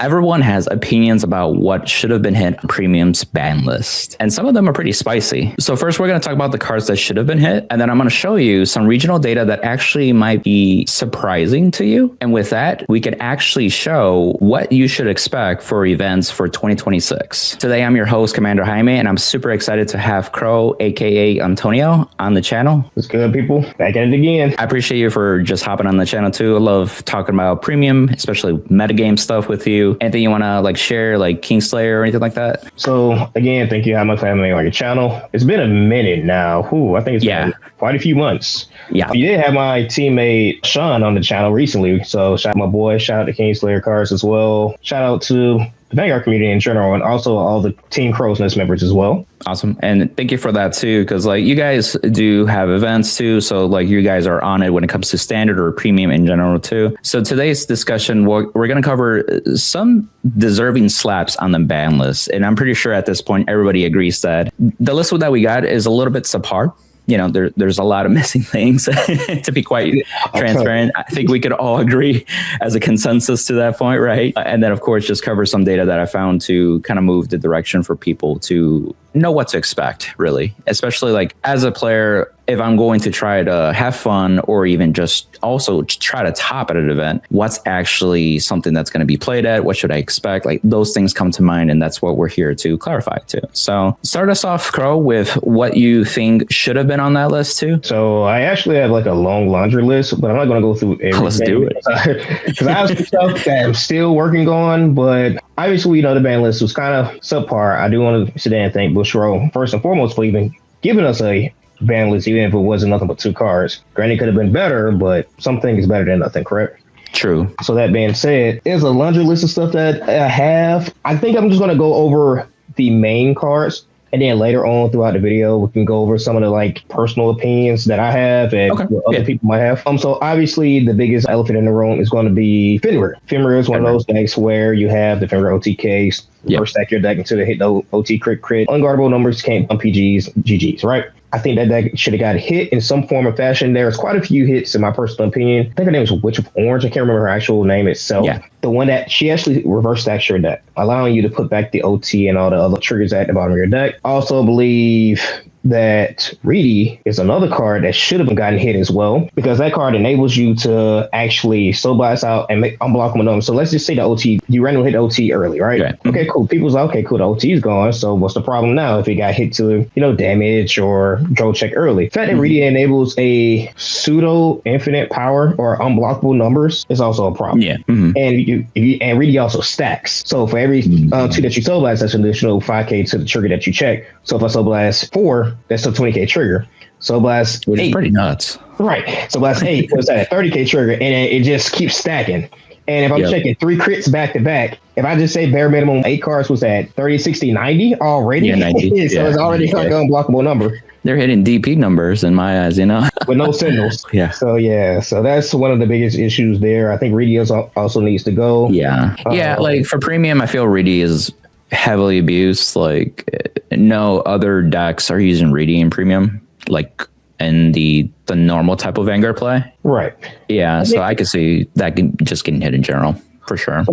Everyone has opinions about what should have been hit on Premium's ban list, and some of them are pretty spicy. So first, we're going to talk about the cards that should have been hit, and then I'm going to show you some regional data that actually might be surprising to you. And with that, we can actually show what you should expect for events for 2026. Today, I'm your host, Commander Jaime, and I'm super excited to have Crow, aka Antonio, on the channel. What's good, people? Back at it again. I appreciate you for just hopping on the channel too. I love talking about Premium, especially metagame stuff with you. Anything you want to like share, like Kingslayer or anything like that? So again, thank you how much for having me on your channel. It's been a minute now. I think it's been quite a few months. Yeah. You did have my teammate Sean on the channel recently. So shout out my boy, shout out to Kingslayer cards as well. Shout out to the Vanguard community in general, and also all the Team Crow's Nest members as well. Awesome. And thank you for that too, because like you guys do have events too. So like you guys are on it when it comes to standard or premium in general too. So today's discussion, we're going to cover some deserving slaps on the ban list. And I'm pretty sure at this point, everybody agrees that the list that we got is a little bit subpar. You know, there's a lot of missing things to be quite transparent. I think we could all agree as a consensus to that point, right? And then, of course, just cover some data that I found to kind of move the direction for people to know what to expect, really, especially like as a player. If I'm going to try to have fun or even just also try to top at an event, what's actually something that's going to be played at? What should I expect? Like those things come to mind, and that's what we're here to clarify too. So start us off, Crow, with what you think should have been on that list too. So I actually have like a long laundry list, but I'm not going to go through everything. Let's do it. Because I have some stuff that I'm still working on, but obviously, the ban list was kind of subpar. I do want to sit down and thank Bushro first and foremost for even giving us a ban list, even if it wasn't nothing but 2 cards. Granted, it could have been better, but something is better than nothing, correct? True. So that being said, there's a laundry list of stuff that I have. I think I'm just going to go over the main cards, and then later on throughout the video, we can go over some of the like personal opinions that I have and what other people might have. So obviously the biggest elephant in the room is going to be Fenrir. Fenrir is one of those decks where you have the Fenrir OTKs, first stack your deck until they hit the OT crit, unguardable numbers, can't PGs, GGs, right? I think that deck should have got hit in some form or fashion. There's quite a few hits in my personal opinion. I think her name was Witch of Orange. I can't remember her actual name itself. Yeah. The one that she actually reverse stacks your deck, allowing you to put back the OT and all the other triggers at the bottom of your deck. I also believe that Reedy is another card that should have gotten hit as well, because that card enables you to actually Soul Blast out and make unblockable numbers. So let's just say the OT, you randomly hit OT early, right? Okay, cool. People's like, okay, cool, the OT is gone. So what's the problem now if it got hit to, damage or draw check early? The fact that Reedy enables a pseudo infinite power or unblockable numbers is also a problem. Yeah. And and Reedy also stacks. So for every 2 that you Soul Blast, that's an additional 5k to the trigger that you check. So if I Soul Blast 4, that's a 20k trigger. Soul Blast 8. Which is pretty nuts. Right. Soul Blast 8 was at a 30k trigger, and it just keeps stacking. And if I'm checking 3 crits back to back, if I just say bare minimum 8 cards was at 30, 60, 90 already, 90. So it's already like an unblockable number. They're hitting DP numbers in my eyes, with no signals. So that's one of the biggest issues there. I think Reedy also needs to go. Like for premium, I feel Reedy is heavily abused. Like no other decks are using Reedy in premium, like in the normal type of Vanguard play. Right. Yeah. So I could see that just getting hit in general for sure.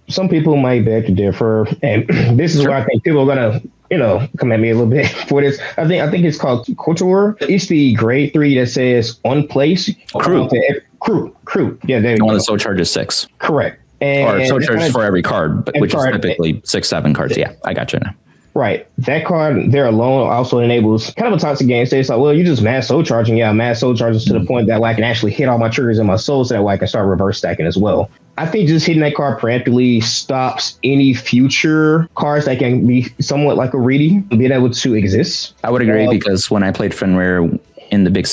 Some people might beg to differ, and this is where I think people are gonna, come at me a little bit for this. I think it's called Keter. It's the grade 3 that says on place. Crew. Yeah, there you go. One that soul charges 6. Correct. Or soul charges for every card, which is typically 6, 7 cards. Yeah, I got you now. Right. That card there alone also enables kind of a toxic game. So it's like, well, you just mass soul charging. Yeah, mass soul charges to the point that I can actually hit all my triggers in my soul, so that way I can start reverse stacking as well. I think just hitting that card preemptively stops any future cards that can be somewhat like a Reedy being able to exist. I would agree, because when I played Fenrir in the Big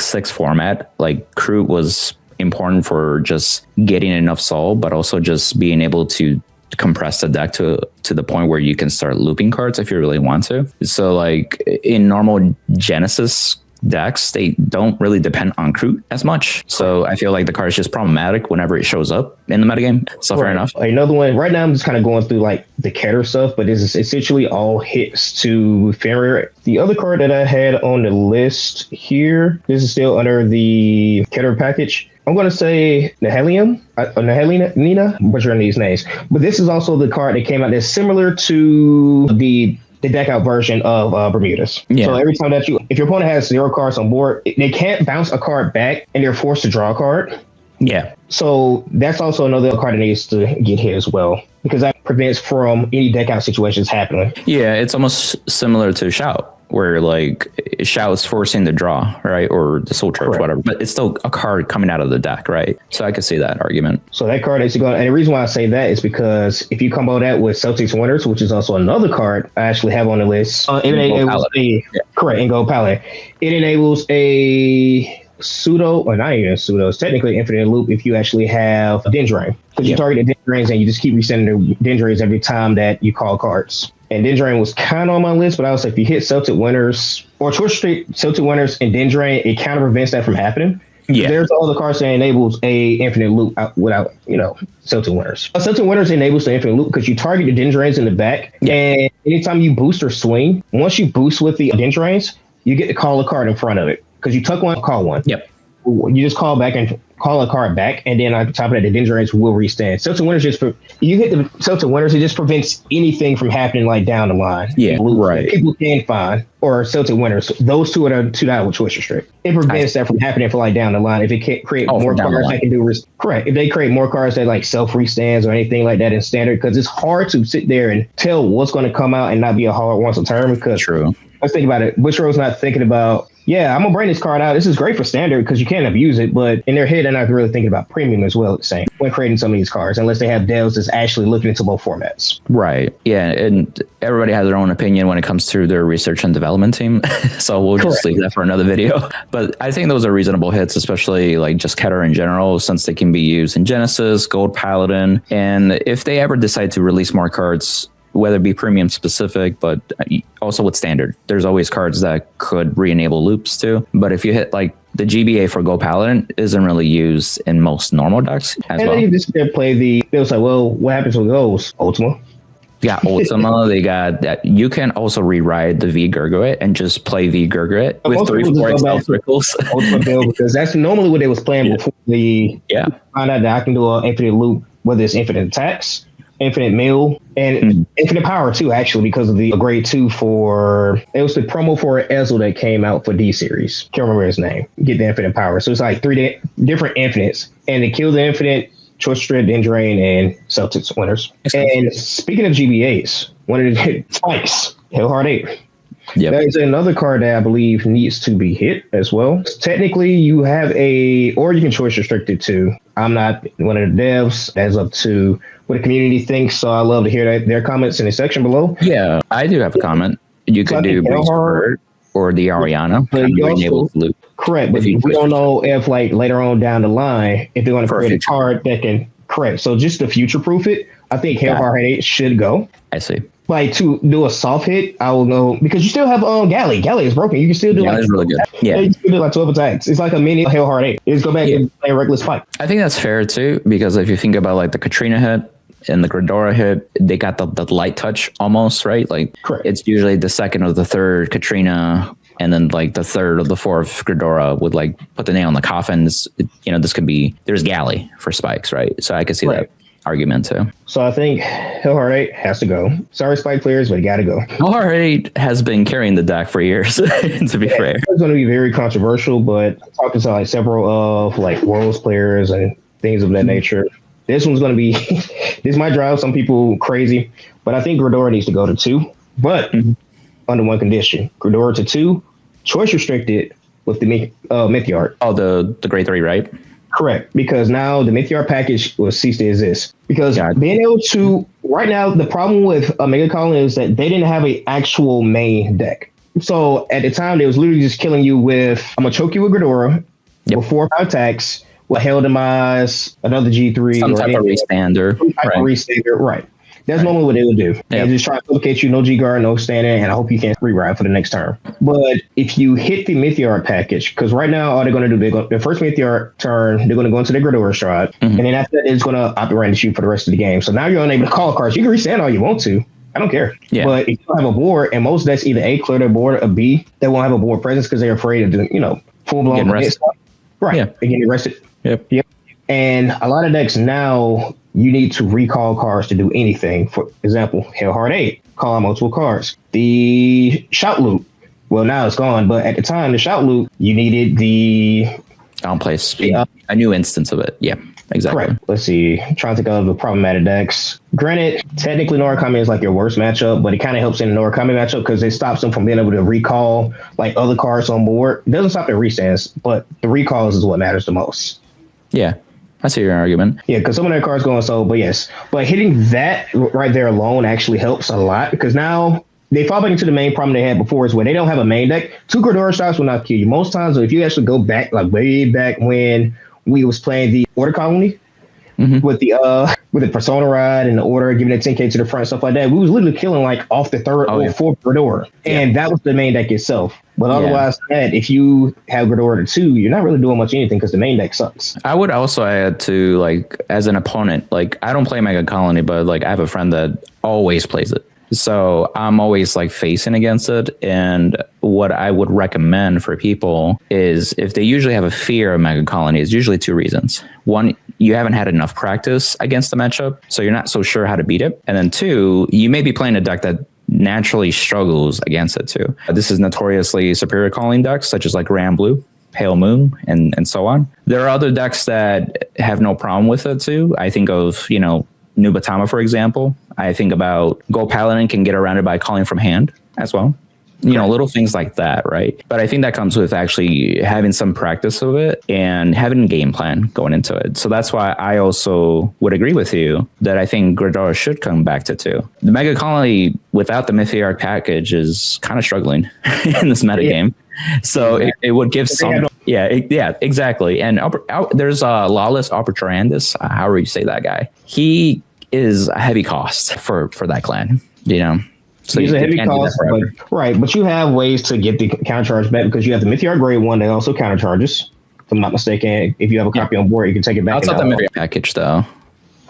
Six format, like Crew was important for just getting enough soul, but also just being able to compress the deck to the point where you can start looping cards if you really want to. So like in normal Genesis decks, they don't really depend on Crew as much. So I feel like the card is just problematic whenever it shows up in the metagame. So fair enough. Another one, right now I'm just kind of going through like the Keter stuff, but this is essentially all hits to Fenrir. The other card that I had on the list here, this is still under the Keter package. I'm going to say Nina, butchering these names. But this is also the card that came out that's similar to the deck out version of Bermudas. Yeah. So every time that if your opponent has 0 cards on board, they can't bounce a card back and they're forced to draw a card. Yeah. So that's also another card that needs to get hit as well, because that prevents from any deck out situations happening. Yeah, it's almost similar to Shout, where like Shout's forcing the draw, right? Or the Soul Charge, whatever. But it's still a card coming out of the deck, right? So I can see that argument. So that card needs to go. And the reason why I say that is because if you combo that with Celtics Winners, which is also another card I actually have on the list, it enables correct, and Gold Palette. It enables a pseudo, or not even pseudo, it's technically infinite loop if you actually have Dendrain. Because you target the Dendrains and you just keep resending the Dendrains every time that you call cards. And Dendrain was kind of on my list, but I was like, if you hit Celtic Winners or Twitch Street, Celtic Winners and Dendrain, it kind of prevents that from happening. Yeah. There's all the cards that enables a infinite loop without, Celtic Winners. Celtic Winners enables the infinite loop because you target the Dendrains in the back. Yeah. And anytime you boost or swing, once you boost with the Dendrains, you get to call a card in front of it. Because you tuck one, call one. Yep. You just call back and call a card back, and then on top of that, the Dendrains will restand. Celtic Winners you hit the Celtic Winners, it just prevents anything from happening like down the line. Yeah, right. People can find or Celtic Winners. Those two are the two that I would choice restrict. It prevents that from happening for like down the line. If it can't create more cards that can do correct. If they create more cards that like self restands or anything like that in standard, because it's hard to sit there and tell what's going to come out and not be a hard once a turn. Because true. Let's think about it. Bushiroad's not thinking about, I'm going to bring this card out. This is great for standard because you can't abuse it. But in their head, they're not really thinking about premium as well, same when creating some of these cards, unless they have devs that's actually looking into both formats. Right. Yeah. And everybody has their own opinion when it comes to their research and development team. So we'll just leave that for another video. But I think those are reasonable hits, especially like just Keter in general, since they can be used in Genesis, Gold Paladin. And if they ever decide to release more cards, whether it be premium specific, but also with standard, there's always cards that could re-enable loops too. But if you hit like the GBA for Go Paladin isn't really used in most normal decks as well. And they just play they was like, well, what happens with those? Ultima. Yeah, Ultima. They got that. You can also rewrite the V Gurguit and just play V Gurguit with 3-4 Excel circles. Ultima build, because that's normally what they was playing before find out that I can do an infinite loop, whether it's infinite attacks, infinite meal, and infinite power too, actually, because of the grade 2 it was the promo for Ezel that came out for D series. Can't remember his name. Get the infinite power. So it's like 3 different infinites, and to kill the infinite, Choice Strip, Dendrain, and Celtics Winners. And speaking of GBAs, one of the twice, HH8. Yep. That is another card that I believe needs to be hit as well. Technically, you have or you can choice restrict it too. I'm not one of the devs. That's up to what the community thinks. So I love to hear their comments in the section below. Yeah, I do have a comment. You could do Bird or the Ariana. Correct, but we don't know if like later on down the line, if they're going to create a card that can correct. So just to future proof it, I think HH8 should go. I see. Like to do a soft hit, I will go because you still have Galley. Galley is broken. You can still do it's really good. Yeah, you can do like 12 attacks. It's like a mini HH8. Just go back and play a reckless fight. I think that's fair too, because if you think about like the Katrina hit and the Gredora hit, they got the light touch almost, right? Like it's usually the second or the third Katrina, and then like the third or the fourth Gredora would like put the nail in the coffin. This could be, there's Galley for spikes, right? So I could see that argument too. So I think HH8 has to go. Sorry, Spike players, but it got to go. HH8 has been carrying the deck for years, to be fair. It's going to be very controversial, but talking to like several of like Worlds players and things of that nature, this one's going to be, this might drive some people crazy, but I think Gredora needs to go to 2, but under one condition. Gredora to 2, choice restricted with the Mythiart. Oh, the grade 3, right? Correct, because now the Mythiart package will cease to exist. Because being able to, right now, the problem with Megacolony is that they didn't have an actual main deck. So at the time, they was literally just killing you with, I'm going to choke you with Gredora, with 4 attacks, with Hell Demise, another G3. Some type of restander. Right. That's normally what they would do. They just try to supplicate you, no G-Guard, no standing, and I hope you can rewrite for the next turn. But if you hit the Mythiart package, because right now all they're going to do, their first Mythiart turn, they're going to go into their Gredora stride, and then after that, it's going to operate and shoot for the rest of the game. So now you're unable to call cards. You can restand all you want to. I don't care. Yeah. But if you don't have a board, and most decks either A, clear their board, or B, they won't have a board presence because they're afraid of, full-blown getting arrested. Right. Yeah. They're getting arrested. Yep. And a lot of decks now, you need to recall cards to do anything. For example, HH8, call out multiple cards. The Shout Loop, well, now it's gone, but at the time, the Shout Loop, you needed the Downplace, a new instance of it. Yeah, exactly. Correct. Let's see. I'm trying to think of the problematic decks. Granted, technically Narukami is like your worst matchup, but it kind of helps in the Narukami matchup because it stops them from being able to recall like other cards on board. It doesn't stop their restands, but the recalls is what matters the most. Yeah, I see your argument. Yeah, because some of their cards go on so, but yes. But hitting that right there alone actually helps a lot because now they fall back into the main problem they had before is where they don't have a main deck. 2 Gredora shots will not kill you. Most times, if you actually go back, like way back when we was playing the Order Colony with the Persona Ride and the Order, giving it 10k to the front, stuff like that, we was literally killing like off the third or fourth Gredora. And that was the main deck itself. But otherwise, if you have Gredora to 2, you're not really doing much anything because the main deck sucks. I would also add to, like, as an opponent, like, I don't play Megacolony, but like I have a friend that always plays it. So I'm always like facing against it. And what I would recommend for people is if they usually have a fear of Megacolony, it's usually 2 reasons. 1, you haven't had enough practice against the matchup, so you're not so sure how to beat it. And then 2, you may be playing a deck that naturally struggles against it too. This is notoriously superior calling decks, such as like Granblue, Pale Moon, and so on. There are other decks that have no problem with it too. I think of, Nubatama, for example. I think about Go Paladin can get around it by calling from hand as well. Little things like that, right? But I think that comes with actually having some practice of it and having a game plan going into it. So that's why I also would agree with you that I think Gredora should come back to 2. The Megacolony without the Mythiarch package is kind of struggling in this meta game. So it would give some... Yeah, exactly. And there's Lawless Arbitrandus, however you say that guy. He is a heavy cost for that clan, So he's a heavy cost, but you have ways to get the countercharge back because you have the Mythiarch grade 1 that also countercharges. If I'm not mistaken, if you have a copy on board, you can take it back. That's not the Mythiarch package, though.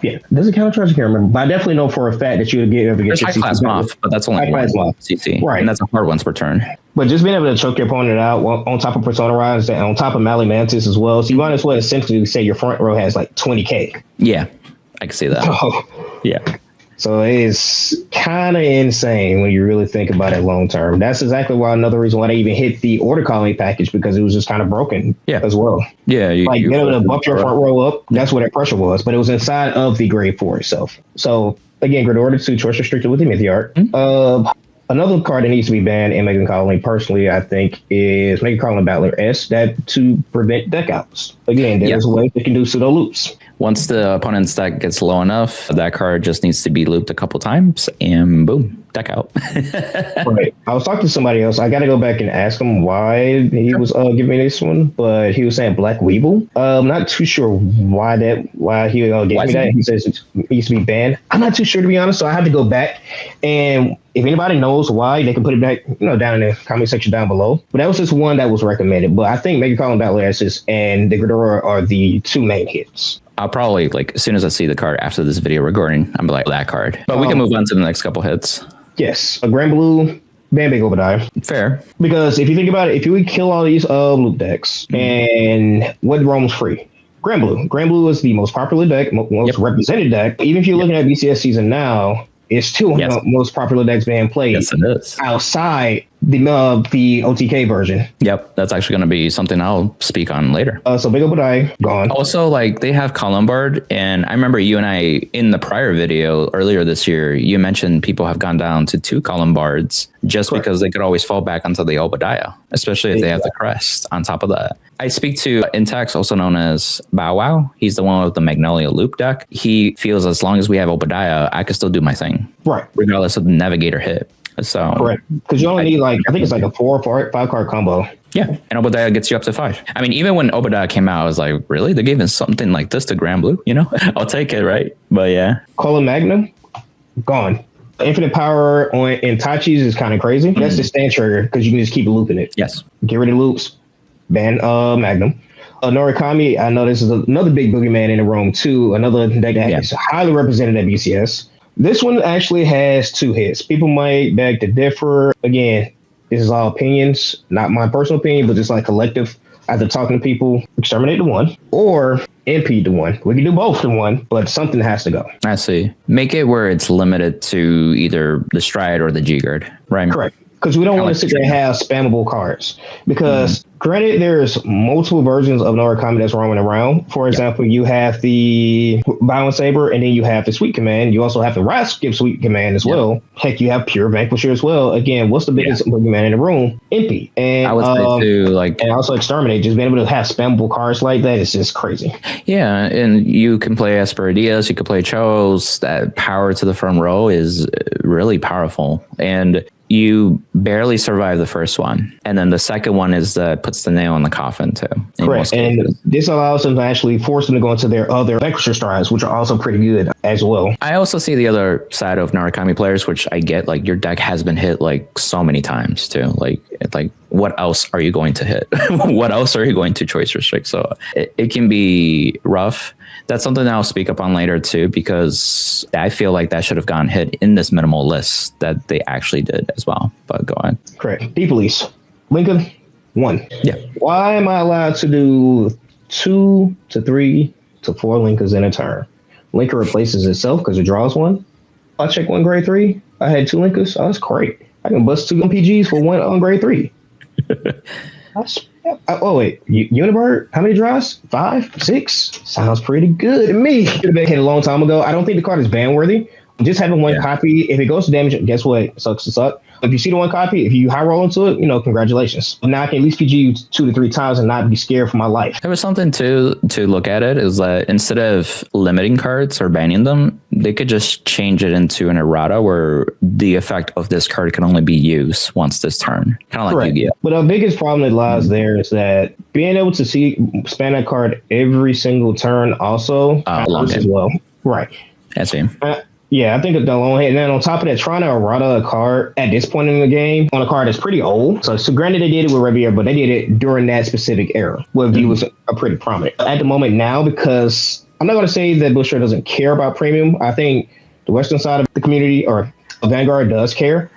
Yeah, does it countercharge? I can't remember, but I definitely know for a fact that you would get able to get high class Moth, but that's only one CC, right? And that's a hard once per turn. But just being able to choke your opponent out on top of Persona Rise and on top of Mally Mantis as well, so you might as well essentially say your front row has like 20k. Yeah, I can see that. Yeah. So it is kind of insane when you really think about it long term. That's exactly why another reason why they even hit the Order Colony package, because it was just kind of broken as well. Yeah. Being able to bump your front row up, that's where that pressure was, but it was inside of the grade 4 itself. So again, Gredora 2 choice restricted with the Mythiarch. Another card that needs to be banned in Megacolony, personally, I think, is Megacolony Battler S, that to prevent deck outs. Again, there's a way they can do pseudo loops. Once the opponent's deck gets low enough, that card just needs to be looped a couple times, and boom, deck out. Right. I was talking to somebody else. I got to go back and ask him why he was giving me this one, but he was saying Black Weeble. I'm not too sure why he gave me that. He says it needs to be banned. I'm not too sure, to be honest, so I have to go back, and if anybody knows why, they can put it back, down in the comment section down below. But that was just one that was recommended. But I think Megacolony Battler S's and the Gredora are the 2 main hits. I'll probably, as soon as I see the card after this video recording, I'm like, that card. But we can move on to the next couple hits. Yes. A Granblue, ban Big Obadiah. Fair. Because if you think about it, if you would kill all these loop decks, and what roams free? Granblue. Granblue is the most popular deck, most represented deck. Even if you're looking at BCS season now, it's still one of the most popular decks being played. Yes, it is. Outside the OTK version. Yep, that's actually going to be something I'll speak on later. So Big Obadiah, gone. Also, they have Columbard, and I remember you and I, in the prior video earlier this year, you mentioned people have gone down to 2 Columbards just because they could always fall back onto the Obadiah, especially if they have the crest on top of that. I speak to Intax, also known as Bow Wow. He's the one with the Magnolia Loop deck. He feels as long as we have Obadiah, I can still do my thing. Right. Regardless of the Navigator hit. So correct. Because you only need I think it's like a 4 or 5 card combo. Yeah. And Obadiah gets you up to 5. I mean, even when Obadiah came out, I was like, really? They gave us something like this to Granblue? I'll take it, right? But yeah. Colin Magnum, gone. Infinite power on Itachi's is kind of crazy. That's the stand trigger because you can just keep looping it. Yes. Get rid of loops. Ban Magnum. Narukami, I know this is another big boogeyman in the room too. Another deck that is highly represented at BCS. This one actually has 2 hits. People might beg to differ. Again, this is all opinions, not my personal opinion, but just collective Either talking to people, exterminate the one, or impede the one. We can do both in one, but something has to go. I see. Make it where it's limited to either the stride or the G guard, right? Correct. Because we don't want to sit there and have spammable cards. Because granted, there's multiple versions of Narukami that's roaming around. For example, you have the Violent Saber, and then you have the Sweet Command. You also have the Wrath Give Sweet Command as well. Heck, you have Pure Vanquisher as well. Again, what's the biggest command in the room? Impede. And I would say too, and also Exterminate. Just being able to have spammable cards like that is just crazy. Yeah, and you can play Asperdias, you can play Chos. That power to the front row is really powerful. And you barely survive the first one. And then the second one is puts the nail in the coffin too. Correct. And this allows them to actually force them to go into their other extra strides, which are also pretty good as well. I also see the other side of Narukami players, which I get, like your deck has been hit like so many times too. Like what else are you going to hit? What else are you going to choice restrict? So it can be rough. That's something I'll speak up on later too, because I feel like that should have gone hit in this minimal list that they actually did as well. But go ahead. Correct. Deep Police. Lincoln, 1. Yeah. Why am I allowed to do 2 to 3 to 4 Linkers in a turn? Linker replaces itself because it draws 1. I check 1 grade 3. I had 2 Linkers. Oh, that's great. I can bust 2 MPGs for 1 on grade 3. Oh wait, Unibird, how many draws? 5, 6? Sounds pretty good to me. Should have been hit a long time ago. I don't think the card is ban worthy. Just having 1 copy, if it goes to damage, guess what? It sucks to suck. If you see the 1 copy, if you high roll into it, congratulations. Now I can at least PG you 2 to 3 times and not be scared for my life. There was something to look at it is that instead of limiting cards or banning them, they could just change it into an errata where the effect of this card can only be used once this turn. Kind of like Yu-Gi-Oh! But the biggest problem that lies there is that being able to spam that card every single turn also hurts as well. Right. I see. Yeah, I think the long hit. And then on top of that, trying to errata a card at this point in the game on a card that's pretty old. So granted, they did it with Reassure, but they did it during that specific era where view was a pretty prominent. At the moment now, because I'm not going to say that Reassure doesn't care about premium. I think the Western side of the community or Vanguard does care,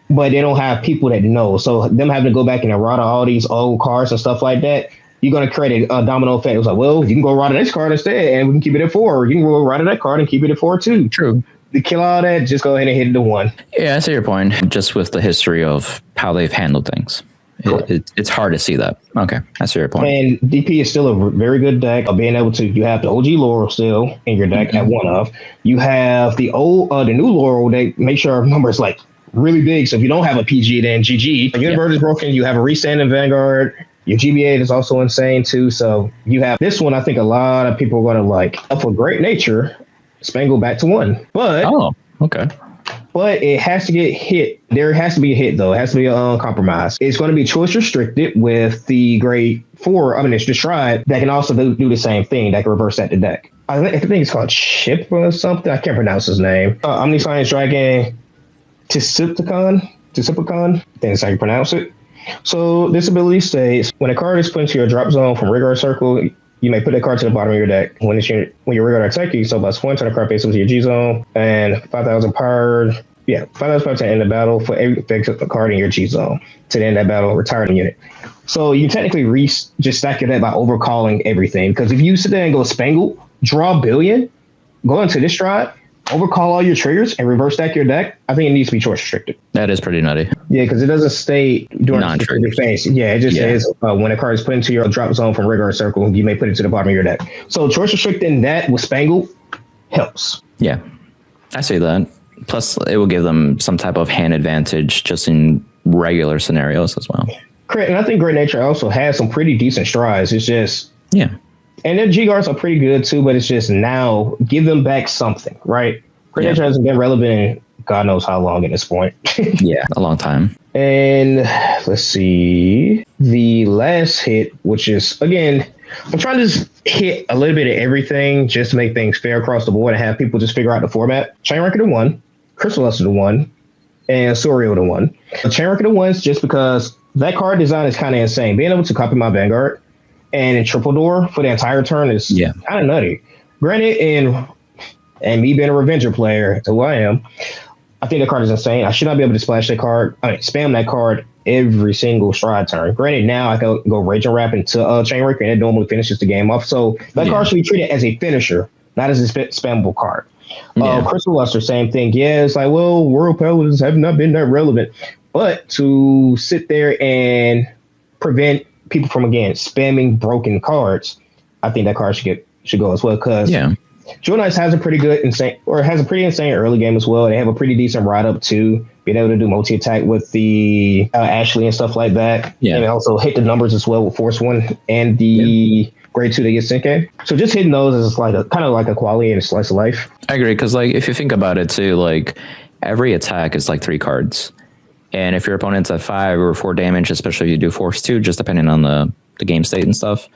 but they don't have people that know. So them having to go back and errata all these old cards and stuff like that, you're going to create a domino effect. It was like, well, you can go errata this card instead and we can keep it at 4. Or you can go errata that card and keep it at 4 too. True. To kill all that, just go ahead and hit the 1. Yeah, I see your point. Just with the history of how they've handled things, it's hard to see that. Okay, I see your point. And DP is still a very good deck of being able to. You have the OG Laurel still in your deck at 1 of. You have the new Laurel. They make sure our number is like really big. So if you don't have a PG, then GG. If your Universe is broken, you have a Restand in Vanguard. Your GBA is also insane too. So you have this one. I think a lot of people are going to like. For Great Nature, Spangle back to 1, but but it has to get hit. There has to be a hit though. It has to be a compromise. It's going to be choice restricted with the grade 4. I mean, it's the Stride that can also do the same thing. That can reverse that the deck. I think it's called Chip or something. I can't pronounce his name. Omniscience Dragon Tisipicon. I think that's how you pronounce it. So this ability states when a card is put into your drop zone from Rigor Circle, you may put that card to the bottom of your deck. When your Rigor attack you, so plus 1 to the card face into your G zone and 5,000 power. Yeah, 5,000 power to end the battle for every card in your G zone. To end that battle, retire the unit. So you technically just stack your deck by overcalling everything. Because if you sit there and go Spangle, draw a billion, go into this Stride, overcall all your triggers and reverse stack your deck, I think it needs to be choice restricted. That is pretty nutty. Yeah, because it doesn't state during the phase. Yeah, it just says when a card is put into your drop zone from Rigor Circle, you may put it to the bottom of your deck. So choice restricting that with Spangle helps. Yeah, I see that. Plus, it will give them some type of hand advantage just in regular scenarios as well. Correct, and I think Great Nature also has some pretty decent strides. It's just and their G guards are pretty good too, but it's just now give them back something, right? Great Nature hasn't been relevant in God knows how long at this point. Yeah, a long time. And let's see, the last hit, which is, again, I'm trying to just hit a little bit of everything just to make things fair across the board and have people just figure out the format. Chain Record to 1, Crystal Luster to 1, and Sorio to 1. Chain Record to 1 is just because that card design is kind of insane. Being able to copy my Vanguard and in triple door for the entire turn is kind of nutty. Granted, and me being a Revenger player, to who I am, I think that card is insane. I should not be able to spam that card every single stride turn. Granted, now I can go Raging Rap into Chainbreaker, and it normally finishes the game off. So that card should be treated as a finisher, not as a spammable card. Crystal Luster, same thing. Yeah, it's like, well, World Paladins have not been that relevant. But to sit there and prevent people from, again, spamming broken cards, I think that card should go as well. Because Jewel Knights has a pretty insane early game as well. They have a pretty decent ride up to being able to do multi-attack with the Ashley and stuff like that. Yeah. And also hit the numbers as well with Force 1 and the grade 2 that gets Senke. So just hitting those is like kind of like a quality and a slice of life. I agree, because like if you think about it too, like every attack is like 3 cards. And if your opponent's at 5 or 4 damage, especially if you do Force 2, just depending on the game state and stuff,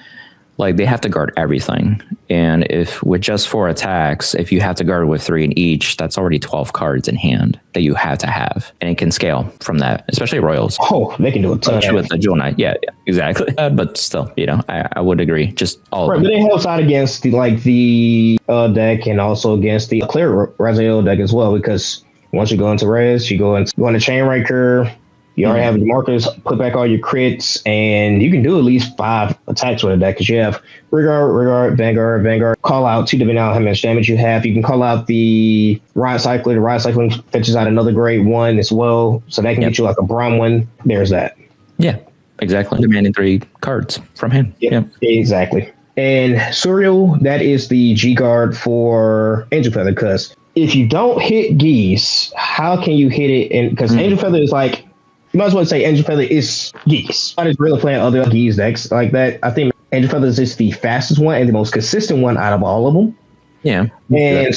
like they have to guard everything. And if with just 4 attacks, if you have to guard with 3 in each, that's already 12 cards in hand that you have to have. And it can scale from that, especially Royals. Oh, they can do a ton. With the Jewel Knight. Yeah, exactly. But still, I would agree. Just all of them. But it helps out against the deck and also against the Clear Raziel deck as well, because once you go into Res, you go into Chainbreaker. You already have your markers, put back all your crits, and you can do at least 5 attacks with a deck because you have Rigard, Vanguard. Call out 2 depending on how much damage you have. You can call out the Riot Cycler. The Riot Cycling fetches out another grade 1 as well, so that can get you like a Brom 1. There's that. Yeah, exactly. Demanding 3 cards from him. Yeah, exactly. And Suriel, that is the G guard for Angel Feather, because if you don't hit Geese, how can you hit it? Because Angel Feather is like, you might as well say Angel Feather is Geese. I just really playing other Geese decks like that. I think Angel Feather is just the fastest one and the most consistent one out of all of them. Yeah. And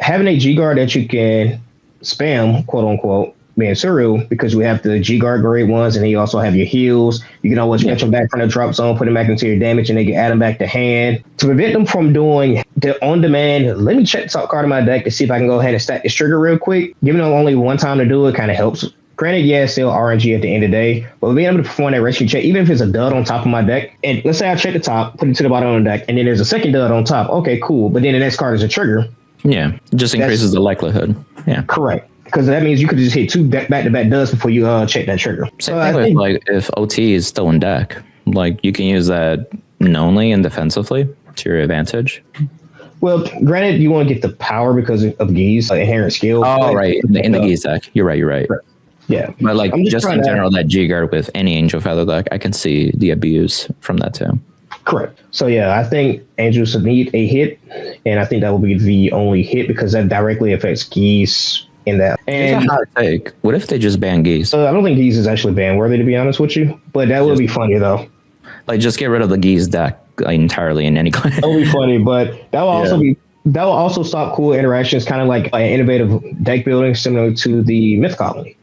having a G guard that you can spam, quote unquote, being Suriel, because you have the G guard grade ones, and then you also have your heals. You can always fetch them back from the drop zone, put them back into your damage, and they can add them back to hand. To prevent them from doing the on demand, let me check the top card of my deck to see if I can go ahead and stack this trigger real quick. Giving them only one time to do it kind of helps. Granted, it's still RNG at the end of the day, but being able to perform that rescue check, even if it's a dud on top of my deck, and let's say I check the top, put it to the bottom of the deck, and then there's a second dud on top. Okay, cool. But then the next card is a trigger. Yeah, it just increases the likelihood. Yeah, correct. Because that means you could just hit 2 back-to-back duds before you check that trigger. Same thing with like if OT is still in deck, like you can use that knowingly and defensively to your advantage. Well, granted, you want to get the power because of Geese, inherent skill. Oh, right. In the Geese deck. You're right. Yeah. But like just in general, that G guard with any Angel Feather deck, I can see the abuse from that too. Correct. So yeah, I think Angels need a hit, and I think that will be the only hit because that directly affects Geese in that. And it's a hot take. What if they just ban Geese? I don't think Geese is actually ban worthy, to be honest with you, but that would be funny though. Like just get rid of the Geese deck entirely in any class. That would be funny, but that will also stop cool interactions, kind of like an innovative deck building similar to the Megacolony.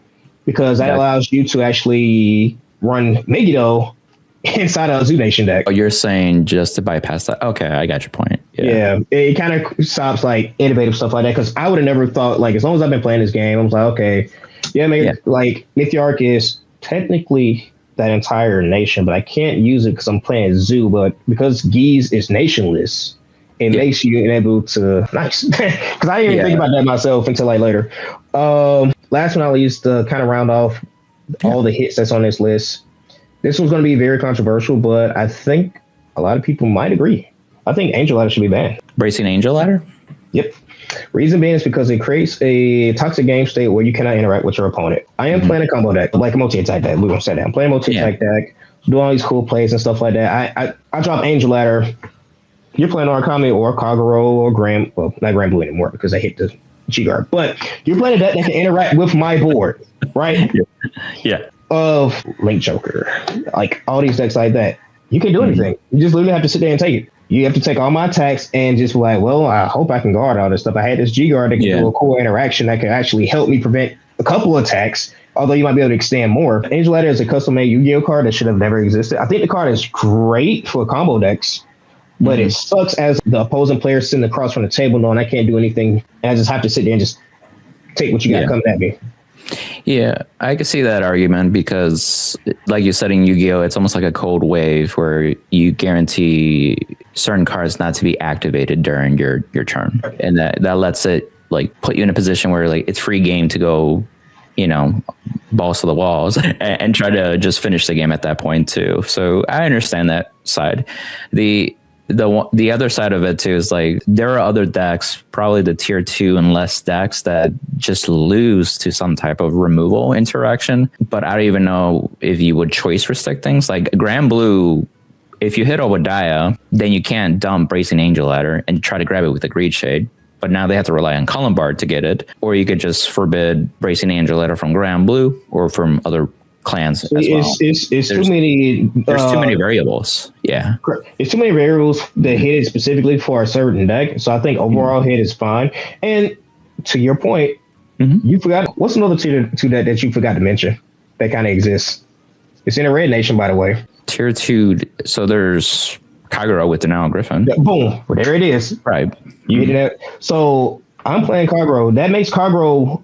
Because that allows you to actually run Megiddo inside of a Zoo Nation deck. Oh, you're saying just to bypass that? Okay, I got your point. Yeah, it kind of stops like innovative stuff like that. Because I would have never thought, like, as long as I've been playing this game, I was like, okay, like Mythiarch is technically that entire nation, but I can't use it because I'm playing Zoo. But because Geese is nationless, it makes you able to nice. Because I didn't even think about that myself until like later. Last but not least, to kind of round off all the hits that's on this list. This one's going to be very controversial, but I think a lot of people might agree. I think Angel Ladder should be banned. Bracing Angel Ladder? Yep. Reason being is because it creates a toxic game state where you cannot interact with your opponent. I am playing a combo deck, like a multi-attack deck. We're going to say that. I'm playing a multi-attack deck, doing all these cool plays and stuff like that. I drop Angel Ladder. You're playing Narukami or Kagero or well, not Granblue anymore because I hit the G-Guard. But you're playing a deck that can interact with my board, right? Yeah. Of Link Joker, like all these decks like that. You can't do anything. You just literally have to sit there and take it. You have to take all my attacks and just be like, well, I hope I can guard all this stuff. I had this G-Guard that can do a cool interaction that can actually help me prevent a couple attacks, although you might be able to extend more. Angel Ladder is a custom-made Yu-Gi-Oh card that should have never existed. I think the card is great for combo decks, but it sucks as the opposing player sitting across from the table knowing I can't do anything, and I just have to sit there and just take what you got coming at me. Yeah, I can see that argument because, like you said in Yu-Gi-Oh, it's almost like a cold wave where you guarantee certain cards not to be activated during your turn, and that lets it like put you in a position where like it's free game to go balls to the walls and try to just finish the game at that point too. So I understand that side. The other side of it too is like there are other decks, probably the tier 2 and less decks, that just lose to some type of removal interaction. But I don't even know if you would choice restrict things. Like Granblue, if you hit Obadiah, then you can't dump Bracing Angel Ladder and try to grab it with a Greed Shade. But now they have to rely on Columbard to get it. Or you could just forbid Bracing Angel Ladder from Granblue or from other clans as well. It's too many. There's too many variables. Yeah, it's too many variables that hit it specifically for a certain deck. So I think overall hit is fine. And to your point, you forgot what's another tier 2 deck that you forgot to mention that kind of exists. It's in a Red Nation, by the way. Tier 2. So there's Kagura with Denial Griffin. Yeah, boom, well, there it is. Right. You hit it. So I'm playing Kagura. That makes Kagura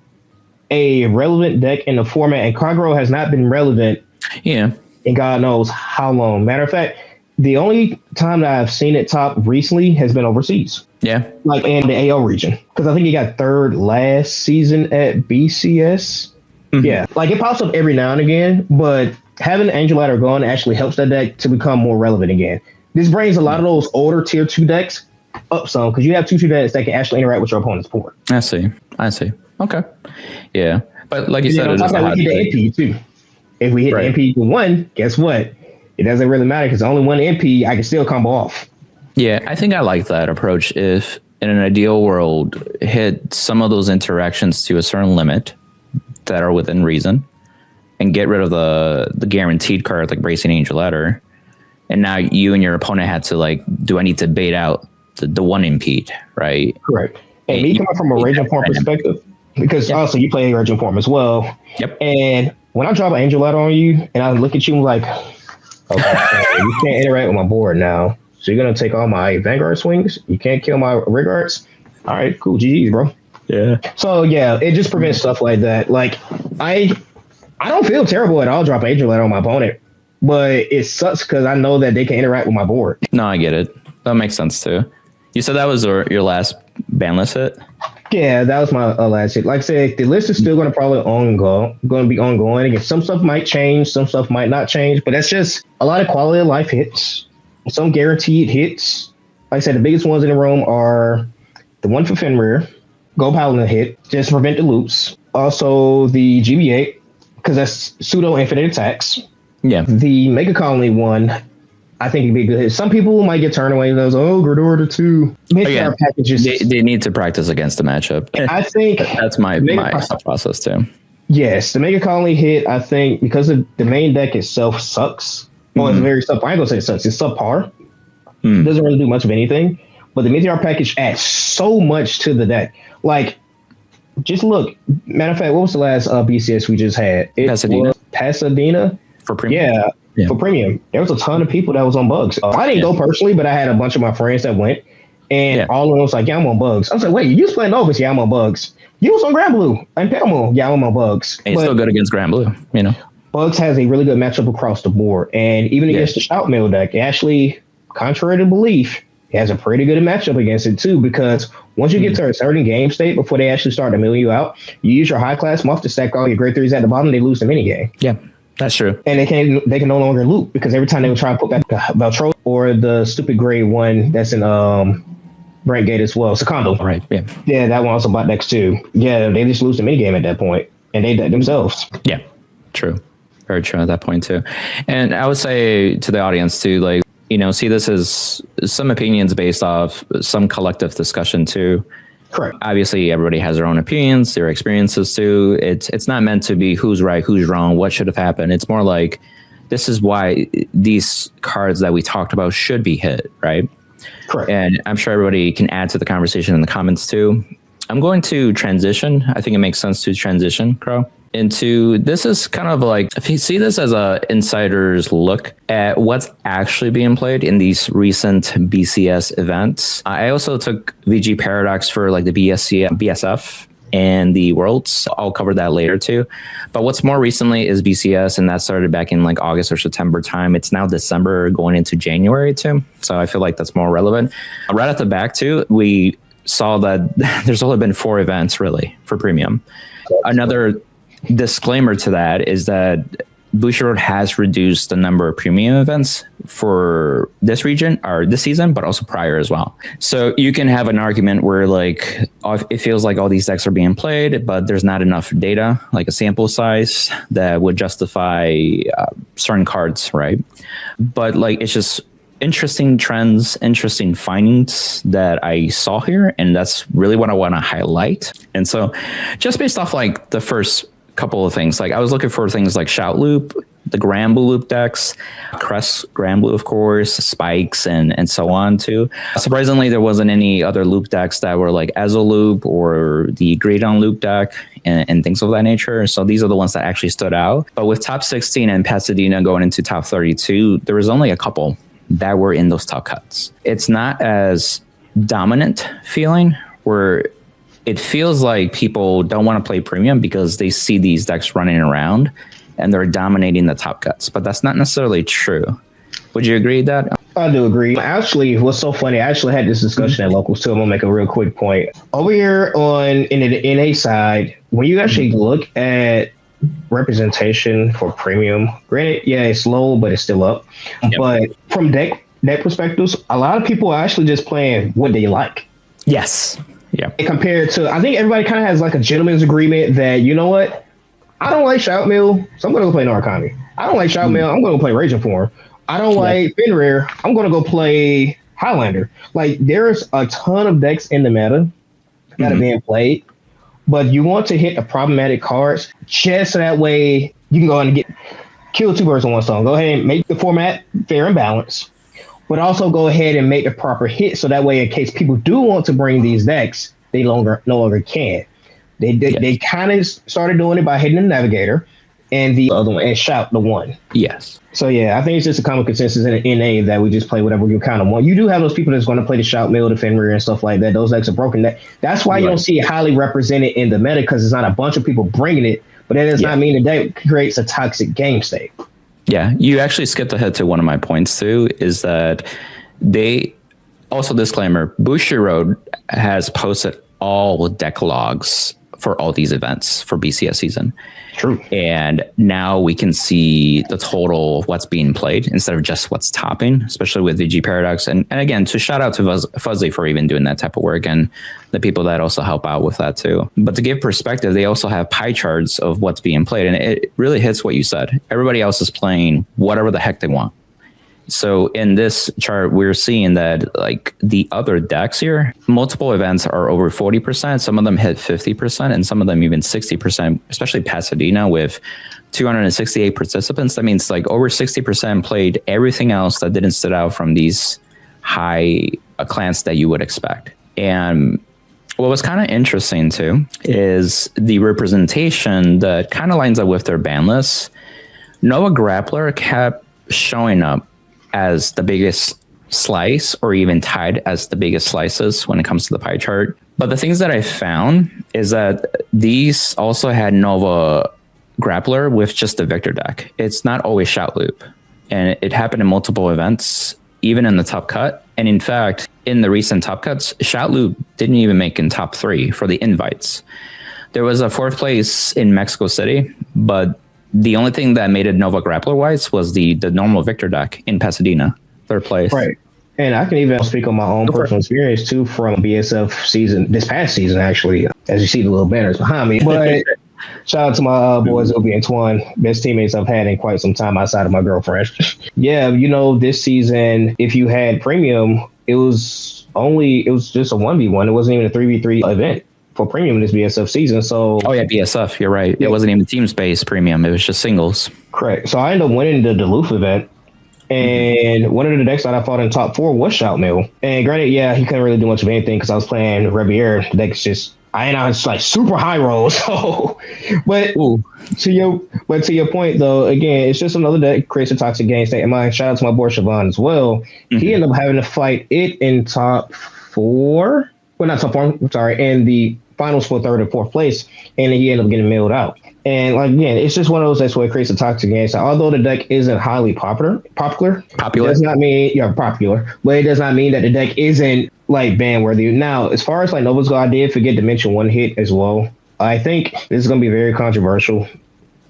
a relevant deck in the format, and Kagura has not been relevant in God knows how long. Matter of fact, the only time that I've seen it top recently has been overseas. Yeah. Like in the AL region. Because I think he got third last season at BCS. Yeah. Like it pops up every now and again, but having Angel Ladder gone actually helps that deck to become more relevant again. This brings a lot of those older tier 2 decks up some, because you have 2 decks that can actually interact with your opponent's board. I see. Okay. Yeah. But like you said, we hit the MP too. If we hit the MP for 1, guess what? It doesn't really matter because only 1 MP, I can still combo off. Yeah, I think I like that approach. If in an ideal world, hit some of those interactions to a certain limit that are within reason and get rid of the guaranteed card like Bracing Angel Ladder. And now you and your opponent had to like, do I need to bait out the 1 impede, right? Correct. And me coming from a Raging Form perspective, because also you play Raging Form as well. Yep. And when I drop an Angel Ladder on you and I look at you like, okay, you can't interact with my board now. So you're going to take all my Vanguard swings. You can't kill my Regards. All right, cool. GG's, bro. Yeah. So yeah, it just prevents stuff like that. Like I don't feel terrible at all dropping Angel Ladder on my opponent, but it sucks because I know that they can interact with my board. No, I get it. That makes sense too. You said that was your last Banlist hit? Yeah, that was my last hit. Like I said, the list is still going to probably be ongoing. Again, some stuff might change, some stuff might not change, but that's just a lot of quality of life hits, some guaranteed hits. Like I said, the biggest ones in the room are the one for Fenrir, Go Paladin hit, just to prevent the loops. Also the GB8, because that's pseudo infinite attacks. Yeah. The Megacolony one, I think it'd be good. Some people might get turned away and goes, "Oh, Gredora 2." Again, they need to practice against the matchup. I think that's my thought process too. Yes, the Megacolony hit, I think, because of the main deck itself sucks. Well, it's very I ain't gonna say it sucks. It's subpar. It doesn't really do much of anything. But the Meteor package adds so much to the deck. Like, just look. Matter of fact, what was the last BCS we just had? Pasadena for premium. Yeah, for premium. There was a ton of people that was on bugs. I didn't go personally, but I had a bunch of my friends that went, and all of them was like, "Yeah, I'm on bugs." I was like, "Wait, you was playing Novus? Yeah, I'm on bugs. You was on Granblue and Pelmo? Yeah, I'm on bugs." And he's still good against Granblue, you know. Bugs has a really good matchup across the board, and even against the Shout Mail deck, it actually, contrary to belief, it has a pretty good matchup against it too. Because once you get to a certain game state before they actually start to mill you out, you use your high class muff to stack all your grade 3s at the bottom. They lose the minigame. Yeah. That's true. And they can no longer loop because every time they would try and put back the Valtro or the stupid grade 1 that's in Brent Gate as well. Secondo. Right. Yeah. Yeah, that one also bought next too. Yeah, they just lose the minigame at that point. And they dead themselves. Yeah. True. Very true at that point too. And I would say to the audience too, like, you know, see this as some opinions based off some collective discussion too. Correct. Obviously, everybody has their own opinions, their experiences too. It's not meant to be who's right, who's wrong, what should have happened. It's more like, this is why these cards that we talked about should be hit, right? Correct. And I'm sure everybody can add to the conversation in the comments too. I'm going to transition. I think it makes sense to transition, Crow, into, this is kind of like, if you see this as a insider's look at what's actually being played in these recent BCS events. I also took VG Paradox for like the BSF and the Worlds. I'll cover that later too. But what's more recently is BCS, and that started back in like August or September time. It's now December going into January too. So I feel like that's more relevant. Right at the back too, we saw that there's only been 4 events really for premium. disclaimer to that is that Bushiroad has reduced the number of premium events for this region or this season, but also prior as well. So you can have an argument where like it feels like all these decks are being played, but there's not enough data, like a sample size that would justify certain cards, right? But like it's just interesting trends, interesting findings that I saw here, and that's really what I want to highlight. And so just based off like the first couple of things, like I was looking for things like Shout Loop, the Granblue Loop decks, Crest Granblue, of course, Spikes, and so on too. Surprisingly, there wasn't any other loop decks that were like Ezo Loop or the Gredon Loop deck and things of that nature. So these are the ones that actually stood out. But with top 16 and Pasadena going into top 32, there was only a couple that were in those top cuts. It's not as dominant feeling where it feels like people don't want to play premium because they see these decks running around and they're dominating the top cuts, but that's not necessarily true. Would you agree with that? I do agree. Actually, what's so funny, I actually had this discussion at locals too. I'm gonna make a real quick point. Over here in the NA side, when you actually look at representation for premium, granted, yeah, it's low, but it's still up. Yep. But from deck perspectives, a lot of people are actually just playing what they like. Yes. Yeah. Compared to, I think everybody kind of has like a gentleman's agreement that, you know what, I don't like Shout Mill, so I'm going to go play Narukami. I don't like Shout Mill, I'm going to go play Raging Form. I don't like Fenrir, I'm going to go play Highlander. Like, there's a ton of decks in the meta that are being played, but you want to hit the problematic cards just so that way you can go and kill two birds with one stone. Go ahead and make the format fair and balanced, but also go ahead and make the proper hit so that way in case people do want to bring these decks, they no longer can. They kind of started doing it by hitting the Navigator and the other one and Shout the one. Yes. So yeah, I think it's just a common consensus in the NA that we just play whatever you kind of want. You do have those people that's going to play the Shout Mill, the Fenrir and stuff like that. Those decks are broken. That's why you don't see it highly represented in the meta because it's not a bunch of people bringing it, but that does not mean that that creates a toxic game state. Yeah, you actually skipped ahead to one of my points too, is that they also, disclaimer, Bushiroad has posted all deck logs for all these events for BCS season. True. And now we can see the total of what's being played instead of just what's topping, especially with VG Paradox. And again, to shout out to Fuzzy for even doing that type of work and the people that also help out with that too. But to give perspective, they also have pie charts of what's being played. And it really hits what you said. Everybody else is playing whatever the heck they want. So in this chart, we're seeing that like the other decks here, multiple events are over 40%. Some of them hit 50% and some of them even 60%, especially Pasadena with 268 participants. That means like over 60% played everything else that didn't stood out from these high clans that you would expect. And what was kind of interesting too is the representation that kind of lines up with their ban lists. Nova Grappler kept showing up as the biggest slice or even tied as the biggest slices when it comes to the pie chart. But the things that I found is that these also had Nova Grappler with just the Victor deck. It's not always Shout Loop. And it happened in multiple events, even in the top cut. And in fact, in the recent top cuts, Shout Loop didn't even make in top 3 for the invites. There was a 4th place in Mexico City, but the only thing that made it Nova Grappler wise was the normal Victor deck in Pasadena, 3rd place. Right. And I can even speak on my own personal experience too from BSF season, this past season, actually, as you see the little banners behind me. But shout out to my boys, Obi and Twan, best teammates I've had in quite some time outside of my girlfriend. Yeah, you know, this season, if you had premium, it was just a 1v1. It wasn't even a 3v3 event for premium in this BSF season. So BSF, you're right. Yeah. It wasn't even team space premium. It was just singles. Correct. So I ended up winning the Duluth event. And one of the decks that I fought in top 4 was Shout Mill. And granted, yeah, he couldn't really do much of anything because I was playing Reassure. The deck's just, it's like super high roll. So, but to your point though, again, it's just another deck creates a toxic game state. And shout out to my boy Siobhan as well. He ended up having to fight it in top 4. Well, not top 4. I'm sorry, in the finals for 3rd and 4th place, and he ended up getting milled out. And like again, it's just one of those decks where it creates a toxic game. So although the deck isn't highly popular does not mean popular, but it does not mean that the deck isn't like ban worthy. Now, as far as like Novas go, I did forget to mention one hit as well. I think this is going to be very controversial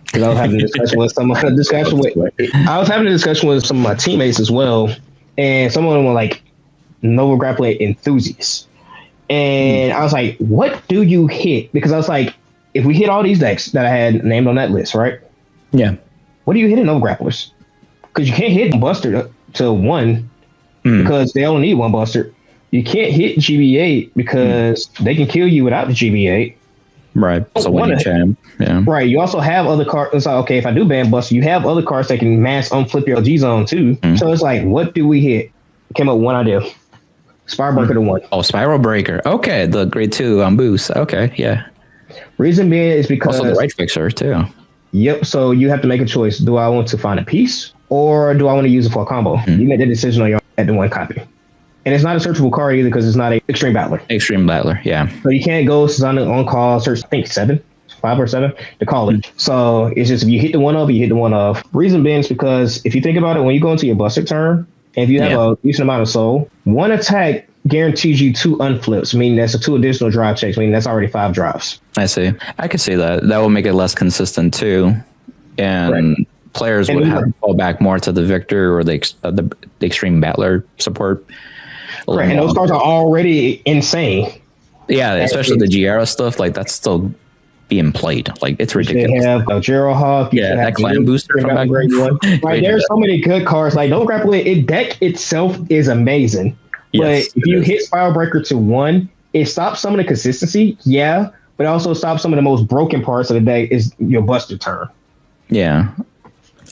because I was having a discussion with some of my teammates as well, and some of them were like Nova Grappler enthusiasts, and I was like, "What do you hit?" Because I was like, "If we hit all these decks that I had named on that list, right? Yeah. What do you hit in Nova Grapplers? Because you can't hit Buster to 1 because they only need 1 Buster. You can't hit GB8 because they can kill you without the GB8." Right. So winning champ. Yeah. Right. You also have other cards. It's like, okay, if I do ban Buster, you have other cards that can mass unflip your G zone too. So it's like, what do we hit? Came up with one idea. Spiral Breaker to 1. Oh, Spiral Breaker. Okay. The grade 2 on boost. Okay. Yeah. Reason being is because also the right fixer too. Yep. So you have to make a choice. Do I want to find a piece or do I want to use it for a combo? You make the decision on your at the 1 copy. And it's not a searchable card either because it's not a Extreme Battler. Extreme Battler, yeah. So you can't go on call, search, I think 5 or 7 to call it. So it's just if you hit the one of, you hit the one of. Reason being is because if you think about it, when you go into your Buster turn, and if you have a decent amount of soul, 1 attack guarantees you 2 unflips, meaning that's 2 additional drive checks, meaning that's already 5 drives. I see. I could see that. That will make it less consistent too. And players would have to fall back more to the Victor or the Extreme Battler support. Right, and those cards are already insane. Yeah, especially the Giera stuff, like that's still being played. Like it's ridiculous. You have Gero Hawk. Yeah, that clan booster from back then. Right, there's so many good cards. Like don't grapple it. Deck itself is amazing. Yes, but if you hit Spiral Breaker to 1, it stops some of the consistency. Yeah, but it also stops some of the most broken parts of the deck is your Buster turn. Yeah.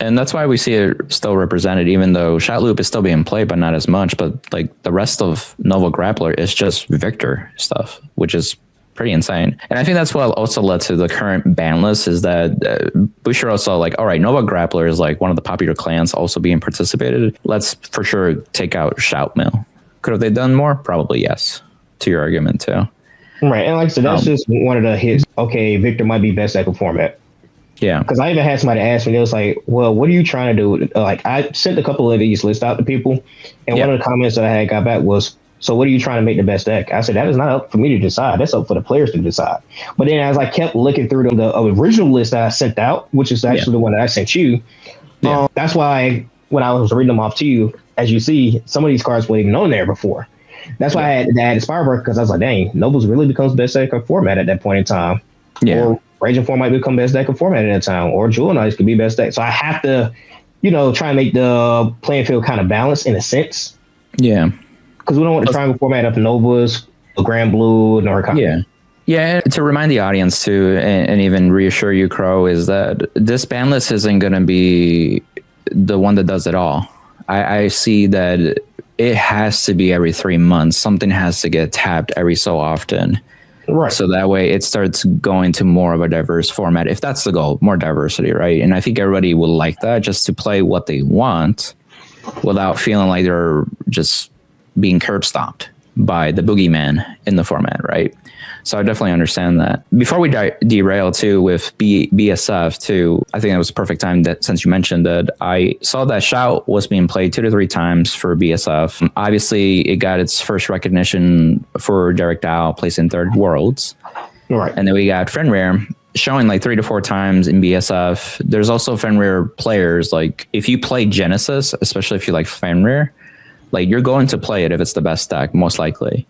And that's why we see it still represented, even though Shot Loop is still being played, but not as much. But like the rest of Nova Grappler is just Victor stuff, which is pretty insane. And I think that's what also led to the current ban list is that Busher also like, all right, Nova Grappler is like one of the popular clans also being participated. Let's for sure take out Shout Mill. Could have they done more? Probably yes, to your argument too. Right. And like I said, that's just one of the hits. Okay, Victor might be best deck format. Yeah, because I even had somebody ask me, they was like, well, what are you trying to do? Like, I sent a couple of these lists out to people, and one of the comments that I had got back was, so what are you trying to make the best deck? I said, that is not up for me to decide. That's up for the players to decide. But then as I kept looking through the original list that I sent out, which is actually the one that I sent you, that's why when I was reading them off to you, as you see, some of these cards weren't even on there before. That's why I had to add Spiral Breaker, because I was like, dang, Nobles really becomes best deck of format at that point in time. Yeah. Or Raging Form might become best deck of format at that time, or Jewel Knights could be best deck. So I have to, try and make the playing field kind of balanced in a sense. Yeah. Because we don't want the triangle format of Novas, Granblue, Narukami. Yeah. Yeah, to remind the audience too, and even reassure you, Crow, is that this ban list isn't going to be the one that does it all. I see that it has to be every 3 months. Something has to get tapped every so often. Right. So that way it starts going to more of a diverse format. If that's the goal, more diversity, right? And I think everybody will like that, just to play what they want without feeling like they're just being curb stomped by the boogeyman in the format, right? So I definitely understand that. Before we derail too with BSF too, I think that was a perfect time that since you mentioned that I saw that Shout was being played 2 to 3 times for BSF. Obviously, it got its first recognition for Derek Dow placing 3rd Worlds. Right. And then we got Fenrir showing like 3 to 4 times in BSF. There's also Fenrir players, like if you play Genesis, especially if you like Fenrir, like you're going to play it if it's the best deck, most likely.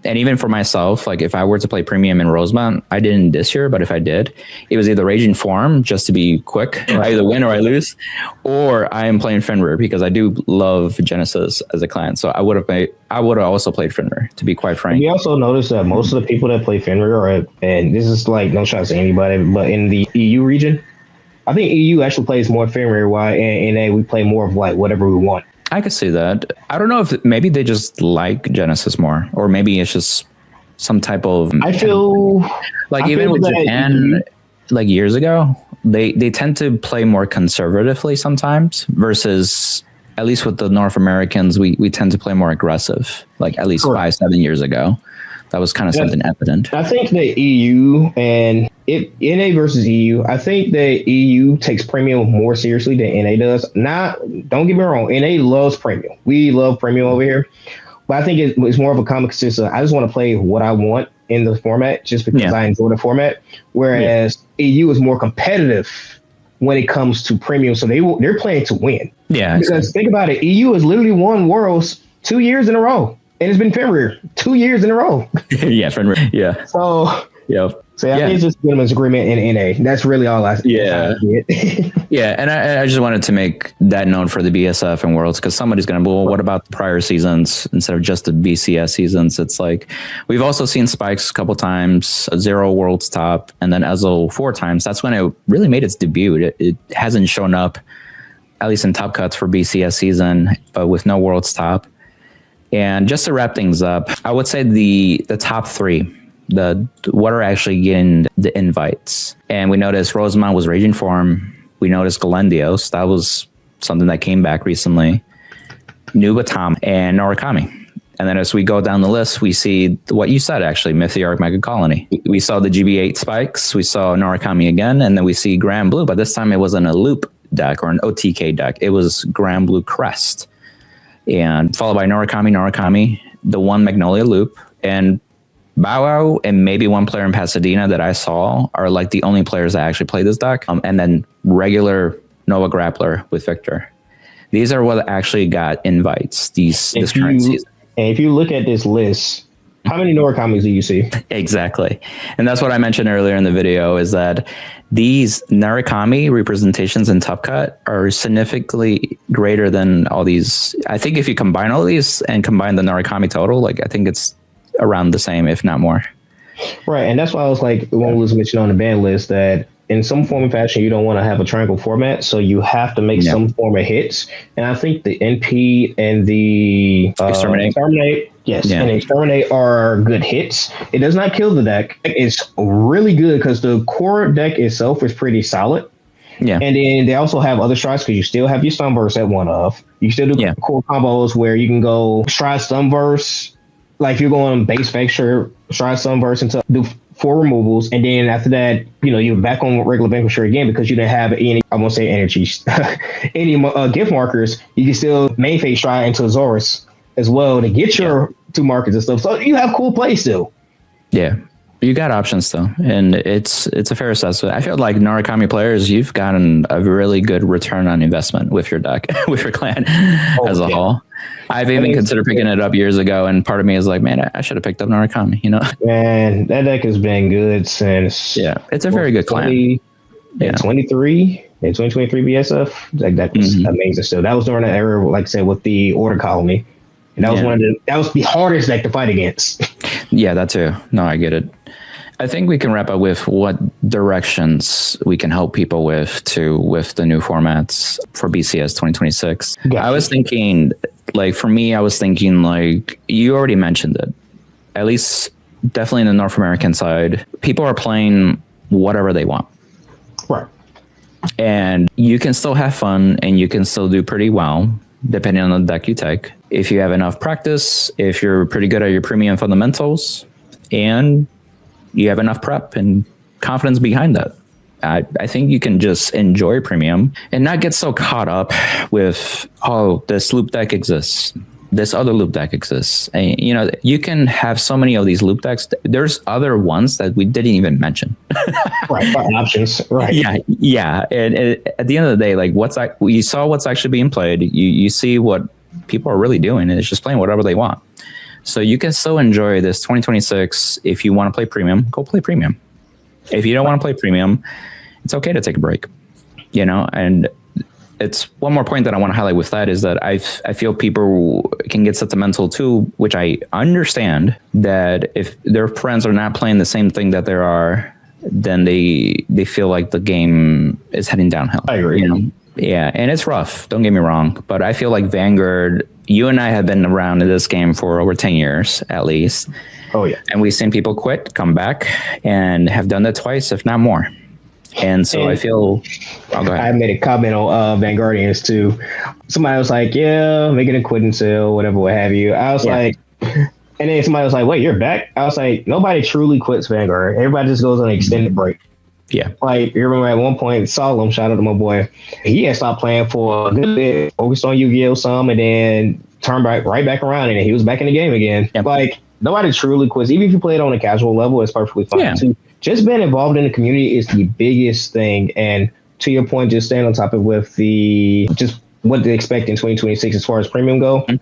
And even for myself, like if I were to play Premium in Rosemount, I didn't this year, but if I did, it was either Raging Form just to be quick, I either win or I lose, or I am playing Fenrir because I do love Genesis as a client. So I would have also played Fenrir, to be quite frank. We also noticed that most of the people that play Fenrir are, and this is like no shots to anybody, but in the EU region, I think EU actually plays more Fenrir, while in NA we play more of like whatever we want. I could see that. I don't know if maybe they just like Genesis more, or maybe it's just some type of. I feel like even with Japan, like years ago, they tend to play more conservatively sometimes. Versus at least with the North Americans, we tend to play more aggressive. Like at least 5-7 years ago, that was kind of something evident. I think the EU and NA versus EU, I think the EU takes premium more seriously than NA does. Don't get me wrong, NA loves premium. We love premium over here. But I think it's more of a common consensus. I just want to play what I want in the format just because Yeah. I enjoy the format. Whereas EU is more competitive when it comes to premium. So they're playing to win. Yeah. Because think about it, EU has literally won Worlds 2 years in a row. And it's been February 2 years in a row. Yeah. Yeah. So Yeah. I think it's just a gentleman's agreement in NA. That's really all I get. Yeah, and I just wanted to make that known for the BSF and Worlds, because somebody's going to, well, what about the prior seasons instead of just the BCS seasons? It's like, we've also seen Spikes a couple times, Zero Worlds top, and then Ezel 4 times. That's when it really made its debut. It hasn't shown up, at least in top cuts for BCS season, but with no Worlds top. And just to wrap things up, I would say the top 3, what are actually getting the invites. And we noticed Rosemont was Raging Form. We noticed Galendios. That was something that came back recently. Nubatom and Narukami. And then as we go down the list, we see what you said, actually, Mythiarch Megacolony. We saw the GB8 Spikes. We saw Narukami again. And then we see Granblue. But this time it wasn't a loop deck or an OTK deck. It was Granblue Crest. And followed by Narukami, the one Magnolia loop. And Bow Wow and maybe one player in Pasadena that I saw are like the only players that actually play this deck. And then regular Nova Grappler with Victor. These are what actually got invites this current season. And if you look at this list, how many Narukami's do you see? Exactly. And that's what I mentioned earlier in the video, is that these Narukami representations in Top Cut are significantly greater than all these. I think if you combine all these and combine the Narukami total, like I think it's around the same, if not more. Right. And that's why I was like, when we was mentioning on the ban list, that in some form and fashion, you don't want to have a triangle format. So you have to make some form of hits. And I think the NP and the Exterminate, yes, and Exterminate are good hits. It does not kill the deck. It's really good because the core deck itself is pretty solid. Yeah. And then they also have other strides because you still have your Stunverse at one of. You still do cool combos where you can go stride Stunverse. Like if you're going base Vanquisher, stride Stunverse into do 4 removals, and then after that, you're back on regular Vanquisher again because you didn't have any, I won't say energies, any gift markers. You can still main phase stride into Azorus as well to get your 2 markers and stuff. So you have cool plays still. Yeah. You got options though, and it's a fair assessment. I feel like Narukami players, you've gotten a really good return on investment with your deck, with your clan as a whole. I've even considered picking it up years ago, and part of me is like, man, I should have picked up Narukami. Man, that deck has been good since it's a very good clan. 2023 and 2023 BSF, like that was amazing. Still, that was during that era, like I said, with the Order Colony, and that was that was the hardest deck to fight against. Yeah, that too. No, I get it. I think we can wrap up with what directions we can help people with the new formats for BCS 2026. Gotcha. I was thinking, for me, you already mentioned it, at least definitely in the North American side, people are playing whatever they want. Right. And you can still have fun and you can still do pretty well, depending on the deck you take. If you have enough practice, if you're pretty good at your premium fundamentals, and you have enough prep and confidence behind that, I think you can just enjoy premium and not get so caught up with, oh, this loop deck exists, this other loop deck exists. And, you can have so many of these loop decks. There's other ones that we didn't even mention. Right, options. Right. Yeah. And at the end of the day, you saw what's actually being played. You see what people are really doing, and it's just playing whatever they want. So you can still enjoy this 2026. If you want to play premium, go play premium. If you don't want to play premium, it's okay to take a break. And it's one more point that I want to highlight with that is that I feel people can get sentimental too, which I understand, that if their friends are not playing the same thing that they are, then they feel like the game is heading downhill. I agree. Yeah, and it's rough. Don't get me wrong, but I feel like Vanguard, you and I have been around in this game for over 10 years at least. Oh yeah. And we've seen people quit, come back, and have done that twice, if not more. And so I feel, go ahead. I made a comment on Vanguardians too. Somebody was like, yeah, making a quitting sale, whatever, what have you. I was like, and then somebody was like, wait, you're back? I was like, nobody truly quits Vanguard. Everybody just goes on an extended break. Yeah. Like, you remember at one point, Solemn, shout out to my boy, he had stopped playing for a good bit, focused on Yu-Gi-Oh! Some, and then turned right back around, and he was back in the game again. Yep. Like, nobody truly quits. Even if you play it on a casual level, it's perfectly fine. Yeah. So just being involved in the community is the biggest thing. And to your point, just staying on top of with the just what to expect in 2026 as far as premium go. Mm-hmm.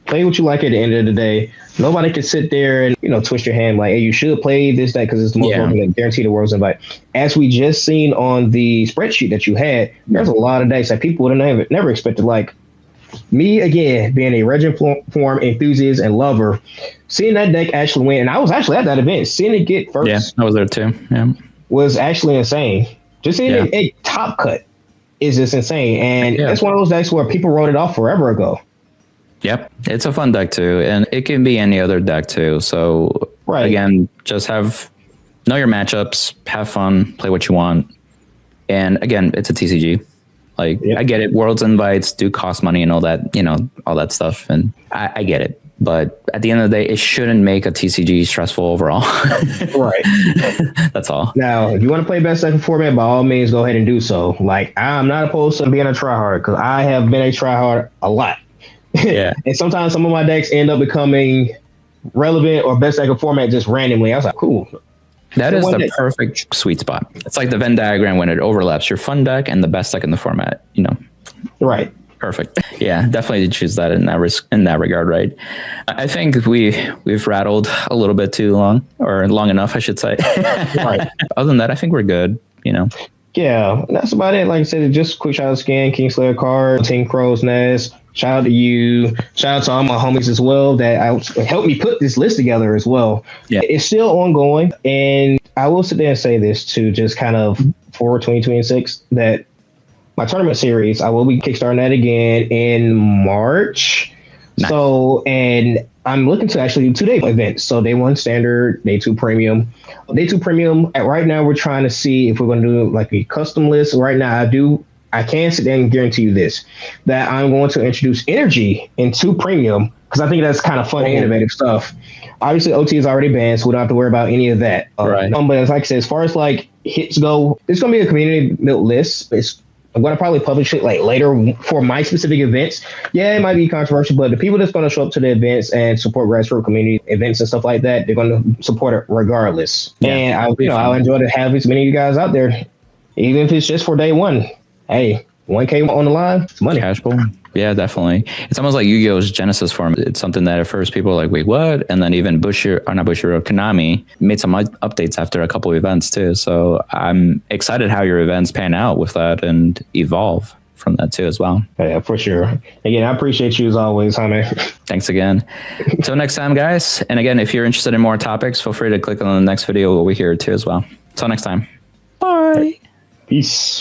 Play what you like at the end of the day. Nobody can sit there and, twist your hand like, hey, you should play this, that, because it's the most welcome that guarantee the world's invite. As we just seen on the spreadsheet that you had, there's a lot of decks that people would have never expected. Like me, again, being a Regent Form enthusiast and lover, seeing that deck actually win, and I was actually at that event, seeing it get first. Yeah, I was there too. Yeah, was actually insane. Just seeing a top cut is just insane. And it's one of those decks where people wrote it off forever ago. Yep, it's a fun deck too, and it can be any other deck too. So again, just know your matchups, have fun, play what you want, and again, it's a TCG. Like I get it, Worlds invites do cost money and all that, all that stuff, and I get it. But at the end of the day, it shouldn't make a TCG stressful overall. Right. That's all. Now, if you want to play best second format, by all means, go ahead and do so. Like I'm not opposed to being a tryhard because I have been a tryhard a lot. Yeah. And sometimes some of my decks end up becoming relevant or best second format just randomly. I was like, cool. That is the perfect sweet spot. It's like the Venn diagram when it overlaps your fun deck and the best deck in the format, Right. Perfect. Yeah, definitely choose that in that regard, right? I think we've rattled a little bit too long, or long enough, I should say. Right. Other than that, I think we're good, Yeah, that's about it. Like I said, just a quick shout out to Scan, Kingslayer Card, Team Crow's Nest. Shout out to you. Shout out to all my homies as well that helped me put this list together as well. Yeah. It's still ongoing. And I will sit there and say this too, just kind of for 2026, that my tournament series, I will be kickstarting that again in March. Nice. So, and I'm looking to actually do 2-day events. So day 1 standard, day 2 premium. Day 2 premium, right now we're trying to see if we're going to do like a custom list. Right now I can sit there and guarantee you this, that I'm going to introduce energy into premium because I think that's kind of fun and innovative stuff. Obviously, OT is already banned, so we don't have to worry about any of that. Right. But like I said, as far as like hits go, it's going to be a community built list. I'm going to probably publish it like later for my specific events. Yeah, it might be controversial, but the people that's going to show up to the events and support grassroots community events and stuff like that, they're going to support it regardless. Yeah, and I'll enjoy to have as many of you guys out there, even if it's just for day 1. Hey, 1K on the line, it's money. Cashful. Yeah, definitely. It's almost like Yu-Gi-Oh's Genesis form. It's something that at first people are like, wait, what? And then even Konami made some updates after a couple of events too. So I'm excited how your events pan out with that and evolve from that too as well. Yeah, for sure. Again, I appreciate you as always, Jaime. Thanks again. Until next time, guys. And again, if you're interested in more topics, feel free to click on the next video over here too as well. Until next time. Bye. Peace.